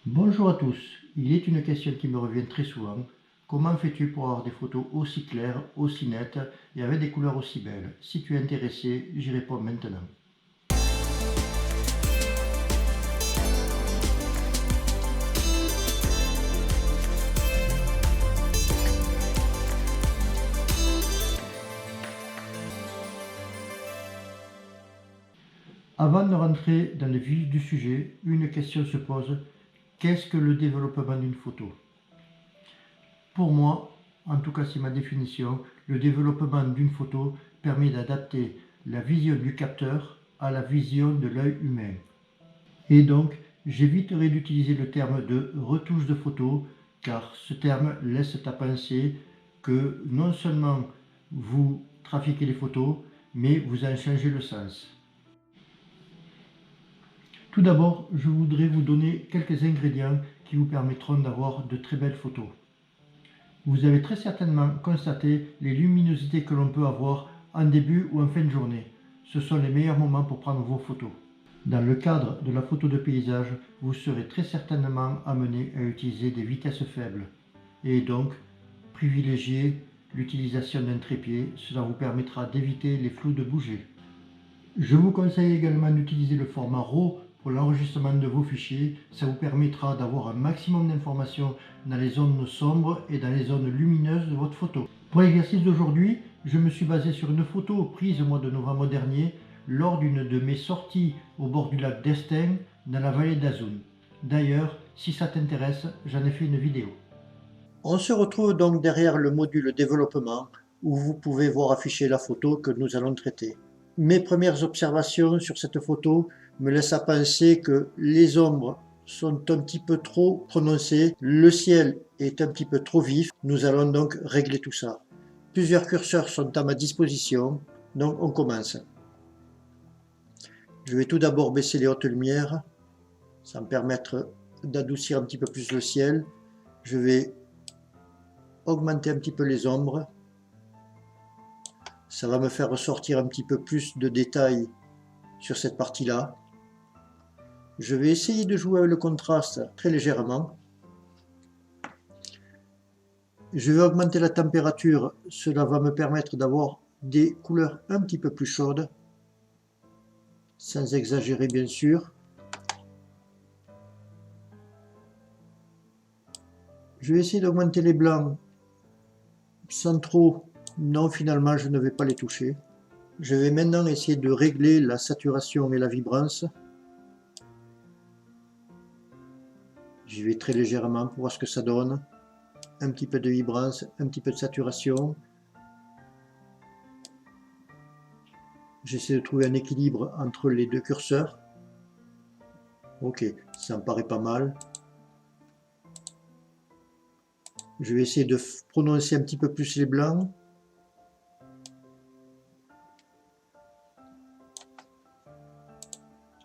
Bonjour à tous, il est une question qui me revient très souvent. Comment fais-tu pour avoir des photos aussi claires, aussi nettes et avec des couleurs aussi belles? Si tu es intéressé, j'y réponds maintenant. Avant de rentrer dans le vif du sujet, une question se pose. Qu'est-ce que le développement d'une photo? Pour moi, en tout cas c'est ma définition, le développement d'une photo permet d'adapter la vision du capteur à la vision de l'œil humain. Et donc, j'éviterai d'utiliser le terme de retouche de photo, car ce terme laisse à penser que non seulement vous trafiquez les photos, mais vous en changez le sens. Tout d'abord, je voudrais vous donner quelques ingrédients qui vous permettront d'avoir de très belles photos. Vous avez très certainement constaté les luminosités que l'on peut avoir en début ou en fin de journée. Ce sont les meilleurs moments pour prendre vos photos. Dans le cadre de la photo de paysage, vous serez très certainement amené à utiliser des vitesses faibles et donc privilégier l'utilisation d'un trépied. Cela vous permettra d'éviter les flous de bouger. Je vous conseille également d'utiliser le format RAW pour l'enregistrement de vos fichiers. Ça vous permettra d'avoir un maximum d'informations dans les zones sombres et dans les zones lumineuses de votre photo. Pour l'exercice d'aujourd'hui, je me suis basé sur une photo prise au mois de novembre dernier lors d'une de mes sorties au bord du lac d'Estaing dans la vallée d'Azun. D'ailleurs, si ça t'intéresse, j'en ai fait une vidéo. On se retrouve donc derrière le module développement où vous pouvez voir afficher la photo que nous allons traiter. Mes premières observations sur cette photo me laissent à penser que les ombres sont un petit peu trop prononcées, le ciel est un petit peu trop vif. Nous allons donc régler tout ça. Plusieurs curseurs sont à ma disposition, donc on commence. Je vais tout d'abord baisser les hautes lumières, ça va me permettre d'adoucir un petit peu plus le ciel. Je vais augmenter un petit peu les ombres. Ça va me faire ressortir un petit peu plus de détails sur cette partie-là. Je vais essayer de jouer avec le contraste très légèrement. Je vais augmenter la température, cela va me permettre d'avoir des couleurs un petit peu plus chaudes, sans exagérer bien sûr. Je vais essayer d'augmenter les blancs sans trop. Non, finalement, je ne vais pas les toucher. Je vais maintenant essayer de régler la saturation et la vibrance. J'y vais très légèrement pour voir ce que ça donne. Un petit peu de vibrance, un petit peu de saturation. J'essaie de trouver un équilibre entre les deux curseurs. Ok, ça me paraît pas mal. Je vais essayer de prononcer un petit peu plus les blancs.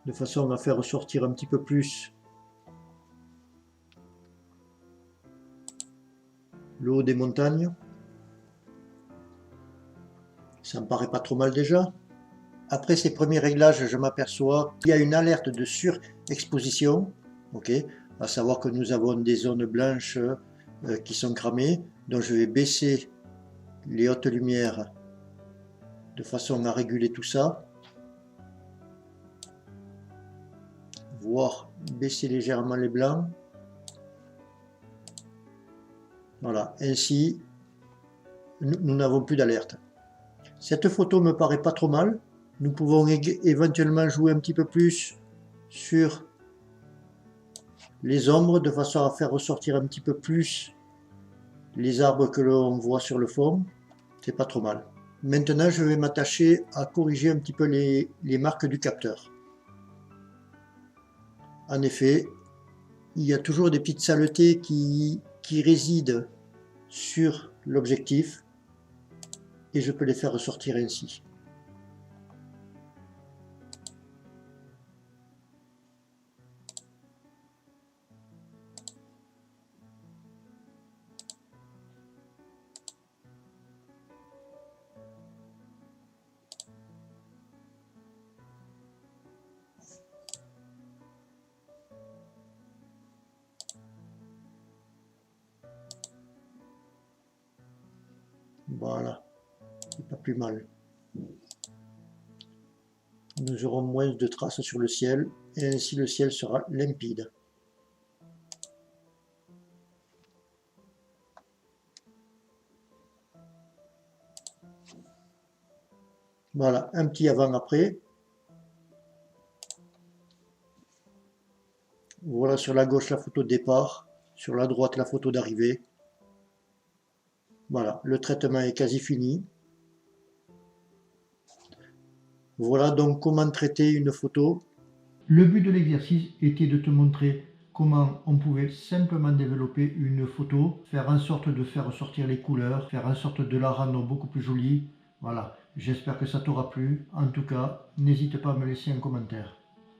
De façon à faire ressortir un petit peu plus le haut des montagnes. Ça me paraît pas trop mal déjà. Après ces premiers réglages, je m'aperçois qu'il y a une alerte de surexposition. Ok, à savoir que nous avons des zones blanches qui sont cramées. Donc je vais baisser les hautes lumières de façon à réguler tout ça. Voire baisser légèrement les blancs. Voilà, ainsi nous n'avons plus d'alerte. Cette photo me paraît pas trop mal. Nous pouvons éventuellement jouer un petit peu plus sur les ombres de façon à faire ressortir un petit peu plus les arbres que l'on voit sur le fond. C'est pas trop mal. Maintenant, je vais m'attacher à corriger un petit peu les marques du capteur. En effet, il y a toujours des petites saletés qui résident sur l'objectif et je peux les faire ressortir ainsi. Voilà, c'est pas plus mal. Nous aurons moins de traces sur le ciel et ainsi le ciel sera limpide. Voilà, un petit avant-après. Voilà sur la gauche la photo de départ, sur la droite la photo d'arrivée. Voilà, le traitement est quasi fini. Voilà donc comment traiter une photo. Le but de l'exercice était de te montrer comment on pouvait simplement développer une photo, faire en sorte de faire sortir les couleurs, faire en sorte de la rendre beaucoup plus jolie. Voilà, j'espère que ça t'aura plu. En tout cas, n'hésite pas à me laisser un commentaire.